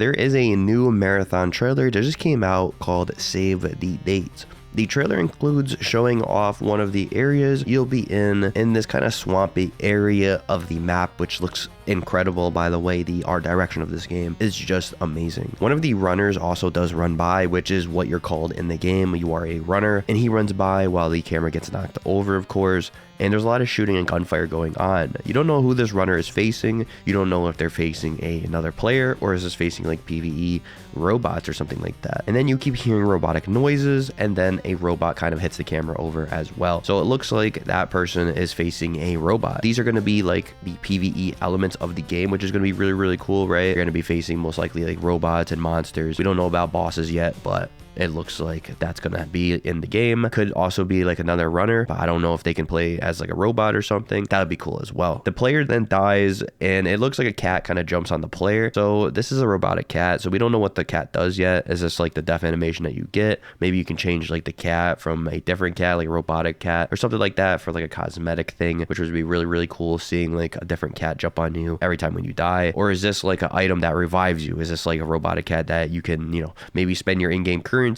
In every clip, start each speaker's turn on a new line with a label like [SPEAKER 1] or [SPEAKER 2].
[SPEAKER 1] There is a new marathon trailer that just came out called Save the Dates. The trailer includes showing off one of the areas you'll be in this kind of swampy area of the map, which looks incredible. By the way, the art direction of this game is just amazing. One of the runners also does run by, which is what you're called in the game. You are a runner, and he runs by while the camera gets knocked over, of course. And there's a lot of shooting and gunfire going on. You don't know who this runner is facing. You don't know if they're facing another player, or is this facing like PvE robots or something like that. And then you keep hearing robotic noises, and then a robot kind of hits the camera over as well. So it looks like that person is facing a robot. These are going to be like the PvE elements of the game, which is going to be really, really cool, right? You're going to be facing most likely like robots and monsters. We don't know about bosses yet, but it looks like that's going to be in the game. Could also be like another runner, but I don't know if they can play as like a robot or something. That would be cool as well. The player then dies, and it looks like a cat kind of jumps on the player. So this is a robotic cat. So we don't know what the cat does yet. Is this like the death animation that you get? Maybe you can change like the cat from a different cat, like a robotic cat or something like that, for like a cosmetic thing, which would be really, really cool, seeing like a different cat jump on you every time when you die. Or is this like an item that revives you? Is this like a robotic cat that you can, you know, maybe spend your in-game currency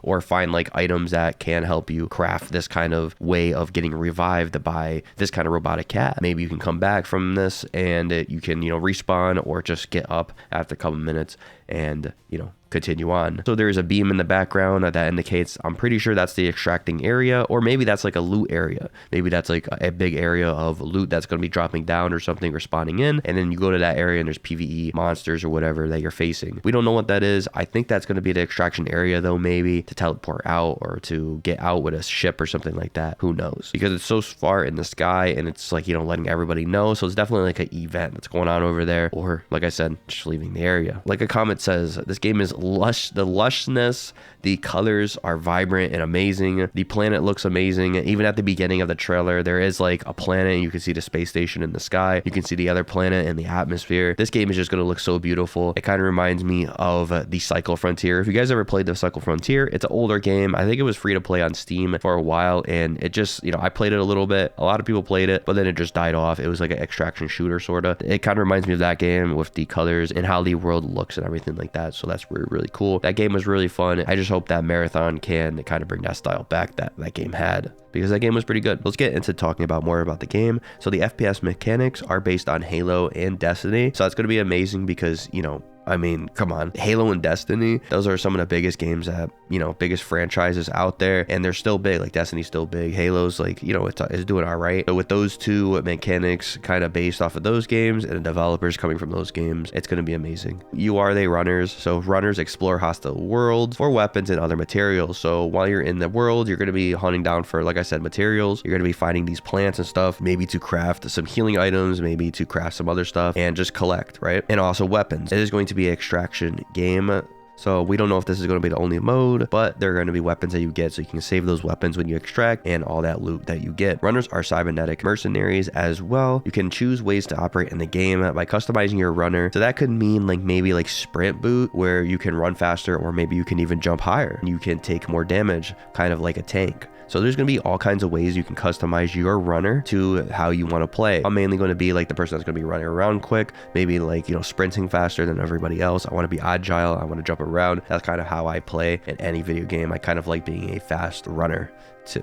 [SPEAKER 1] or find like items that can help you craft this kind of way of getting revived by this kind of robotic cat? Maybe you can come back from this and you can, you know, respawn, or just get up after a couple minutes and, you know, continue on. So there's a beam in the background that indicates, I'm pretty sure that's the extracting area, or maybe that's like a loot area. Maybe that's like a big area of loot that's going to be dropping down or something, or spawning in, and then you go to that area and there's PvE monsters or whatever that you're facing. We don't know what that is. I think that's going to be the extraction area though, maybe to teleport out or to get out with a ship or something like that. Who knows? Because it's so far in the sky, and it's like, you know, letting everybody know. So it's definitely like an event that's going on over there, or like I said, just leaving the area. Like a comment says, this game is lush. The lushness, the colors are vibrant and amazing. The planet looks amazing. Even at the beginning of the trailer, there is like a planet, and you can see the space station in the sky. You can see the other planet and the atmosphere. This game is just going to look so beautiful. It kind of reminds me of the Cycle Frontier. If you guys ever played the Cycle Frontier, it's an older game. I think it was free to play on Steam for a while, and it just, you know, I played it a little bit. A lot of people played it, but then it just died off. It was like an extraction shooter sort of. It kind of reminds me of that game with the colors and how the world looks and everything like that. So that's really, really cool. That game was really fun. I just hope that Marathon can kind of bring that style back that game had, because that game was pretty good. Let's get into talking about more about the game. So the FPS mechanics are based on Halo and Destiny. So that's going to be amazing because, you know, I mean, come on, Halo and Destiny, those are some of the biggest games that, you know, biggest franchises out there, and they're still big. Like Destiny's still big. Halo's like, you know, it's doing all right. But with those two mechanics kind of based off of those games and the developers coming from those games, it's going to be amazing. You are the runners. So runners explore hostile worlds for weapons and other materials. So while you're in the world, you're going to be hunting down for, like I said, materials. You're going to be finding these plants and stuff, maybe to craft some healing items, maybe to craft some other stuff, and just collect, right? And also weapons. It is going to be an extraction game. So we don't know if this is going to be the only mode, but there are going to be weapons that you get, so you can save those weapons when you extract and all that loot that you get. Runners are cybernetic mercenaries as well. You can choose ways to operate in the game by customizing your runner. So that could mean like maybe like sprint boot, where you can run faster, or maybe you can even jump higher. You can take more damage, kind of like a tank. So there's going to be all kinds of ways you can customize your runner to how you want to play. I'm mainly going to be like the person that's going to be running around quick, maybe like, you know, sprinting faster than everybody else. I want to be agile. I want to jump around. That's kind of how I play in any video game. I kind of like being a fast runner.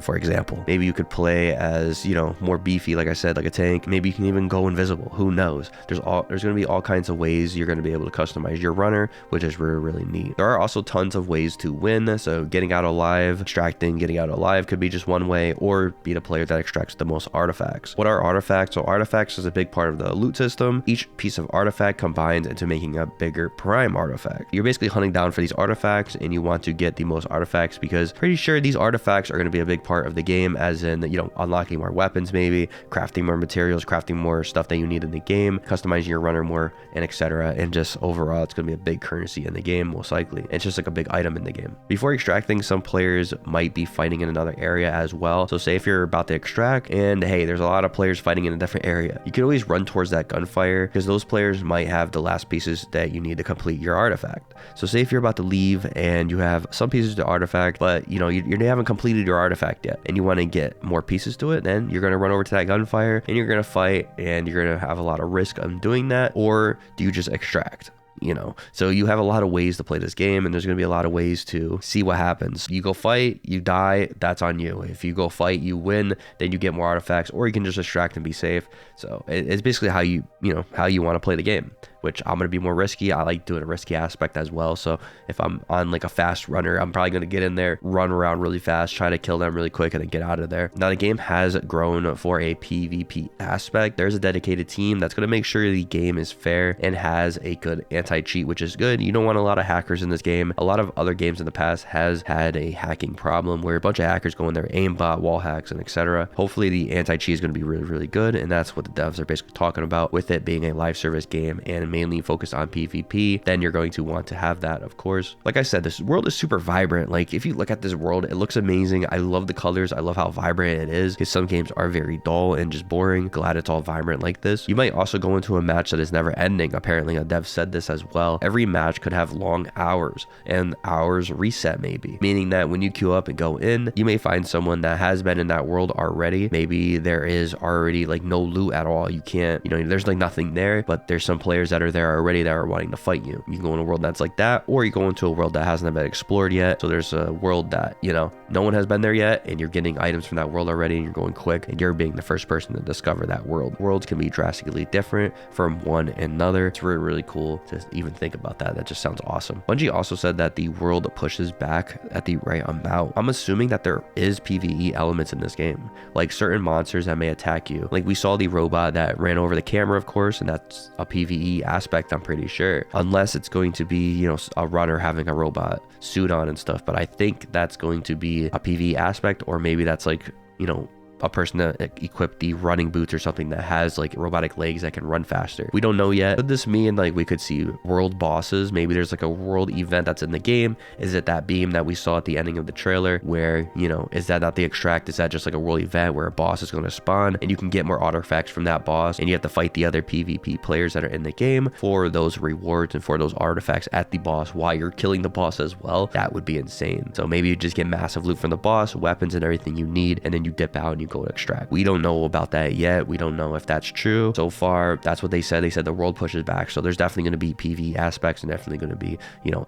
[SPEAKER 1] For example, maybe you could play as, you know, more beefy, like I said, like a tank. Maybe you can even go invisible. Who knows? There's going to be all kinds of ways you're going to be able to customize your runner, which is really, really neat. There are also tons of ways to win. So getting out alive, extracting, getting out alive could be just one way, or be the player that extracts the most artifacts. What are artifacts? So artifacts is a big part of the loot system. Each piece of artifact combines into making a bigger prime artifact. You're basically hunting down for these artifacts, and you want to get the most artifacts, because pretty sure these artifacts are going to be a big part of the game, as in, you know, unlocking more weapons, maybe crafting more materials, crafting more stuff that you need in the game, customizing your runner more, and etc. And just overall, it's going to be a big currency in the game, most likely. It's just like a big item in the game. Before extracting, some players might be fighting in another area as well. So say if you're about to extract and hey, there's a lot of players fighting in a different area, you can always run towards that gunfire, because those players might have the last pieces that you need to complete your artifact. So say if you're about to leave and you have some pieces to artifact, but you know, you haven't completed your artifact yet, and you want to get more pieces to it, then you're going to run over to that gunfire and you're going to fight, and you're going to have a lot of risk on doing that. Or do you just extract? So you have a lot of ways to play this game, and there's going to be a lot of ways to see what happens. You go fight, you die, that's on you. If you go fight, you win, then you get more artifacts, or you can just extract and be safe. So it's basically how you want to play the game, which I'm going to be more risky. I like doing a risky aspect as well. So if I'm on like a fast runner, I'm probably going to get in there, run around really fast, try to kill them really quick, and then get out of there. Now the game has grown for a PvP aspect. There's a dedicated team that's going to make sure the game is fair and has a good anti-cheat, which is good. You don't want a lot of hackers in this game. A lot of other games in the past has had a hacking problem where a bunch of hackers go in there, aimbot, wall hacks, and etc. Hopefully the anti-cheat is going to be really, really good, and that's what the devs are basically talking about with it being a live service game and mainly focused on PvP. Then you're going to want to have that, of course. Like I said, this world is super vibrant. Like if you look at this world, it looks amazing. I love the colors. I love how vibrant it is, because some games are very dull and just boring. Glad it's all vibrant like this. You might also go into a match that is never ending. Apparently a dev said this as well. Every match could have long hours, and hours reset maybe, meaning that when you queue up and go in, you may find someone that has been in that world already. Maybe there is already like no loot at all. You can't, there's like nothing there, but there's some players that are there already that are wanting to fight you. You can go in a world that's like that, or you go into a world that hasn't been explored yet. So there's a world that, no one has been there yet, and you're getting items from that world already, and you're going quick, and you're being the first person to discover that world. Worlds can be drastically different from one another. It's really, really cool to even think about that. That just sounds awesome. Bungie also said that the world pushes back at the right amount. I'm assuming that there is PvE elements in this game, like certain monsters that may attack you. Like we saw the robot that ran over the camera, of course, and that's a PvE aspect, I'm pretty sure, unless it's going to be, a runner having a robot suit on and stuff. But I think that's going to be a PvE aspect, or maybe that's like, a person that equipped the running boots or something that has like robotic legs that can run faster. We don't know yet. Could this mean like we could see world bosses? Maybe there's like a world event that's in the game. Is it that beam that we saw at the ending of the trailer where, is that not the extract? Is that just like a world event where a boss is going to spawn and you can get more artifacts from that boss, and you have to fight the other PvP players that are in the game for those rewards and for those artifacts at the boss while you're killing the boss as well? That would be insane. So maybe you just get massive loot from the boss, weapons and everything you need, and then you dip out and you go to extract. We don't know about that yet. We don't know if that's true. So far, that's what they said. They said the world pushes back. So there's definitely going to be PvE aspects, and definitely going to be,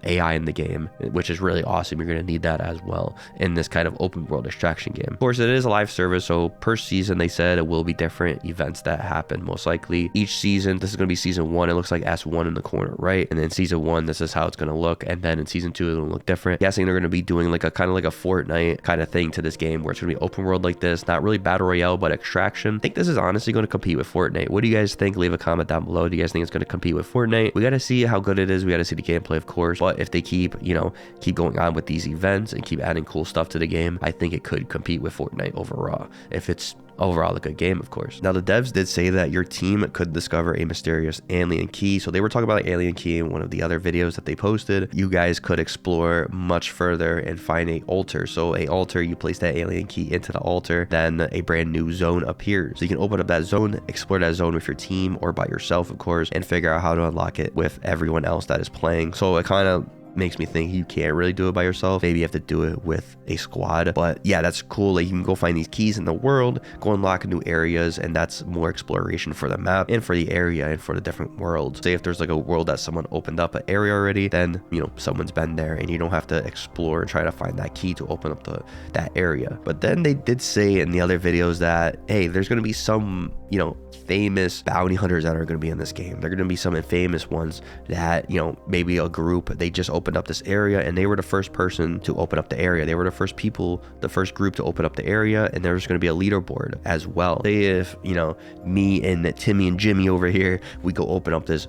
[SPEAKER 1] AI in the game, which is really awesome. You're going to need that as well in this kind of open world extraction game. Of course, it is a live service, so per season, they said it will be different events that happen most likely. Each season, this is going to be season 1. It looks like S1 in the corner, right? And then season 1, this is how it's going to look. And then in season 2, it'll look different. Guessing they're going to be doing like a kind of like a Fortnite kind of thing to this game, where it's going to be open world like this, not really battle royale, but extraction. I think this is honestly going to compete with Fortnite. What do you guys think? Leave a comment down below. Do you guys think it's going to compete with Fortnite? We got to see how good it is. We got to see the gameplay, of course. But if they keep going on with these events and keep adding cool stuff to the game, I think it could compete with Fortnite overall, if it's overall a good game, of course. Now the devs did say that your team could discover a mysterious alien key. So they were talking about the alien key in one of the other videos that they posted. You guys could explore much further and find a altar. So a altar, you place that alien key into the altar, then a brand new zone appears. So you can open up that zone, explore that zone with your team or by yourself, of course, and figure out how to unlock it with everyone else that is playing. So it kind of makes me think you can't really do it by yourself. Maybe you have to do it with a squad. But yeah, that's cool. Like you can go find these keys in the world, go unlock new areas, and that's more exploration for the map and for the area and for the different worlds. Say if there's like a world that someone opened up an area already, then someone's been there and you don't have to explore and try to find that key to open up that area. But then they did say in the other videos that, hey, there's going to be some famous bounty hunters that are going to be in this game. They're going to be some famous ones that maybe a group, they just opened up this area and they were the first person to open up the area. They were the first group to open up the area, and there's going to be a leaderboard as well. Say if me and Timmy and Jimmy over here, we go open up this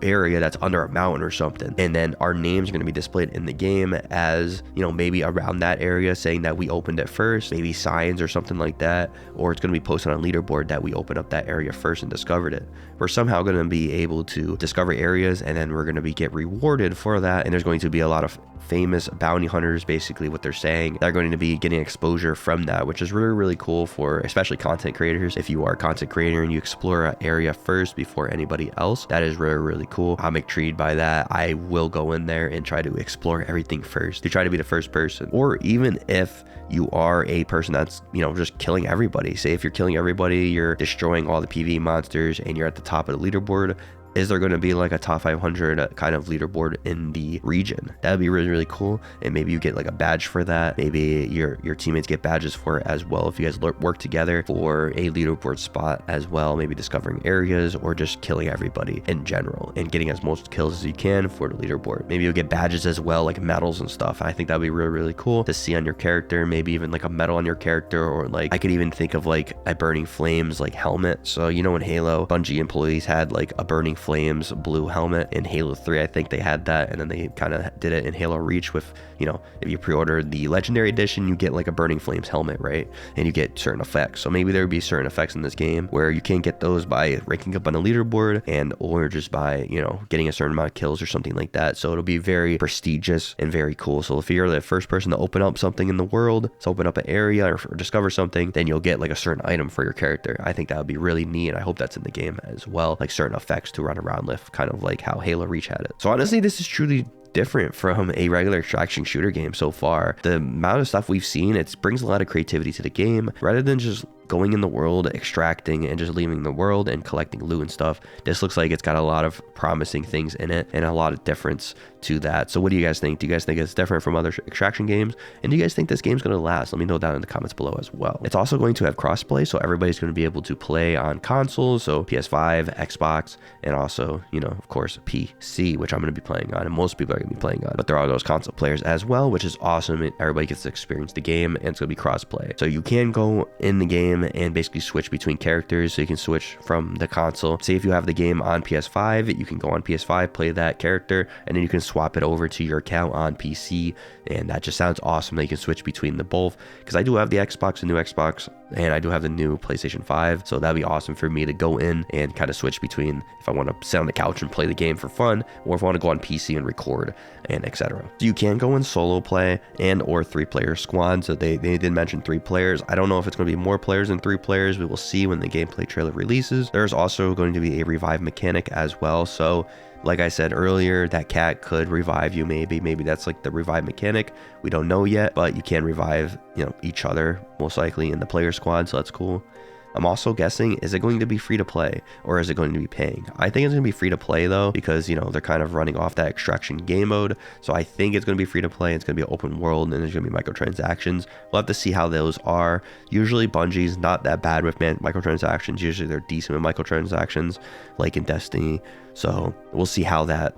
[SPEAKER 1] area that's under a mountain or something, and then our names are going to be displayed in the game as maybe around that area, saying that we opened it first, maybe signs or something like that, or it's going to be posted on a leaderboard that we opened up that area first and discovered it. We're somehow going to be able to discover areas, and then we're going to get rewarded for that, and there's going to be a lot of famous bounty hunters, basically what they're saying. They're going to be getting exposure from that, which is really, really cool for especially content creators. If you are a content creator and you explore an area first before anybody else, that is really, really cool. I'm intrigued by that. I will go in there and try to explore everything first, to try to be the first person. Or even if you are a person that's just killing everybody, say if you're killing everybody, you're destroying all the PvE monsters and you're at the top of the leaderboard, is there going to be like a top 500 kind of leaderboard in the region? That'd be really, really cool. And maybe you get like a badge for that. Maybe your teammates get badges for it as well if you guys work together for a leaderboard spot as well. Maybe discovering areas or just killing everybody in general and getting as most kills as you can for the leaderboard. Maybe you'll get badges as well, like medals and stuff. I think that'd be really, really cool to see on your character. Maybe even like a medal on your character, or like I could even think of like a Burning Flames like helmet. So you know, in Halo, Bungie employees had like a Burning Flames blue helmet. In Halo 3 I think they had that, and then they kind of did it in Halo Reach with, you know, if you pre-order the legendary edition, you get like a Burning Flames helmet, right? And you get certain effects. So maybe there would be certain effects in this game where you can't get those by ranking up on a leaderboard, and or just by, you know, getting a certain amount of kills or something like that. So it'll be very prestigious and very cool. So if you're the first person to open up something in the world, to open up an area or discover something, then you'll get like a certain item for your character. I think that would be really neat, and I hope that's in the game as well, like certain effects to run around with, kind of like how Halo Reach had it. So honestly, this is truly different from a regular extraction shooter game so far. The amount of stuff we've seen, it brings a lot of creativity to the game. Rather than just going in the world, extracting, and just leaving the world and collecting loot and stuff, this looks like it's got a lot of promising things in it and a lot of difference to that. So what do you guys think? Do you guys think it's different from other extraction games? And do you guys think this game's going to last? Let me know down in the comments below as well. It's also going to have crossplay, so everybody's going to be able to play on consoles, so PS5, Xbox, and also, you know, of course, PC, which I'm going to be playing on, and most people are going to be playing on. But there are those console players as well, which is awesome. Everybody gets to experience the game, and it's going to be crossplay. So you can go in the game and basically switch between characters. So you can switch from the console. Say if you have the game on PS5, you can go on PS5, play that character, and then you can swap it over to your account on PC. And that just sounds awesome that you can switch between the both, because I do have the Xbox, the new Xbox, and I do have the new PlayStation 5. So that'd be awesome for me to go in and kind of switch between if I want to sit on the couch and play the game for fun, or if I want to go on PC and record, and etc. So you can go in solo play and or 3-player squad. So they did mention 3 players. I don't know if it's going to be more players than 3 players. We will see when the gameplay trailer releases. There's also going to be a revive mechanic as well. So like I said earlier, that cat could revive you. Maybe that's like the revive mechanic. We don't know yet, but you can revive, you know, each other most likely in the player squad. So that's cool. I'm also guessing, is it going to be free to play or is it going to be paying? I think it's going to be free to play though, because, you know, they're kind of running off that extraction game mode. So I think it's going to be free to play. It's going to be open world, and there's going to be microtransactions. We'll have to see how those are. Usually Bungie's not that bad with microtransactions. Usually they're decent with microtransactions, like in Destiny. So we'll see how that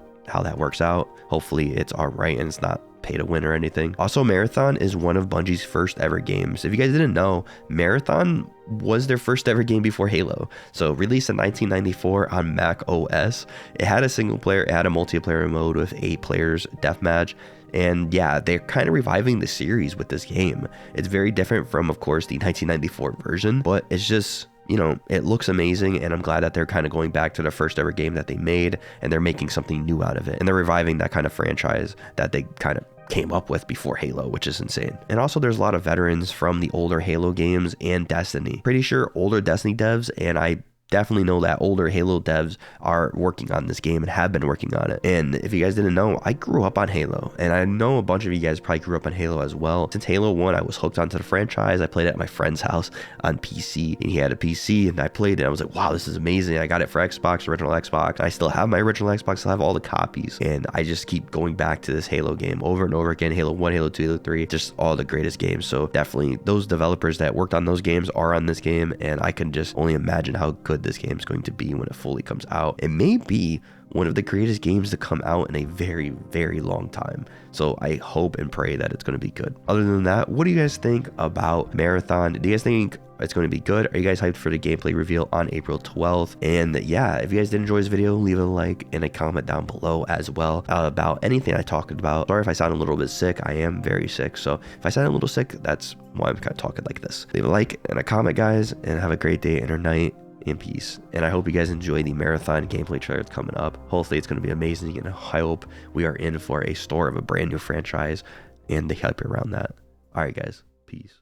[SPEAKER 1] works out. Hopefully it's all right and it's not pay to win or anything. Also, Marathon is one of Bungie's first ever games. If you guys didn't know, Marathon was their first ever game before Halo. So released in 1994 on Mac OS. It had a single player, it had a multiplayer mode with 8 players deathmatch. And yeah, they're kind of reviving the series with this game. It's very different from, of course, the 1994 version, but it's just, you know, it looks amazing, and I'm glad that they're kind of going back to the first ever game that they made, and they're making something new out of it, and they're reviving that kind of franchise that they kind of came up with before Halo, which is insane. And also there's a lot of veterans from the older Halo games and Destiny. Pretty sure older Destiny devs, and I definitely know that older Halo devs are working on this game and have been working on it. And if you guys didn't know, I grew up on Halo, and I know a bunch of you guys probably grew up on Halo as well. Since Halo 1, I was hooked onto the franchise. I played it at my friend's house on PC, and he had a PC, and I played it. I was like, wow, this is amazing. I got it for Xbox, original Xbox. I still have my original Xbox. I still have all the copies, and I just keep going back to this Halo game over and over again. Halo 1, Halo 2, Halo 3, just all the greatest games. So definitely those developers that worked on those games are on this game, and I can just only imagine how good this game is going to be when it fully comes out. It may be one of the greatest games to come out in a very, very long time. So I hope and pray that it's going to be good. Other than that, what do you guys think about Marathon? Do you guys think it's going to be good? Are you guys hyped for the gameplay reveal on April 12th? And yeah, if you guys did enjoy this video, leave a like and a comment down below as well about anything I talked about. Sorry if I sound a little bit sick. I am very sick. So if I sound a little sick, that's why I'm kind of talking like this. Leave a like and a comment, guys, and have a great day and or night in peace. And I hope you guys enjoy the Marathon gameplay trailer that's coming up. Hopefully it's going to be amazing, and I hope we are in for a start of a brand new franchise and the hype around that. All right, guys, peace.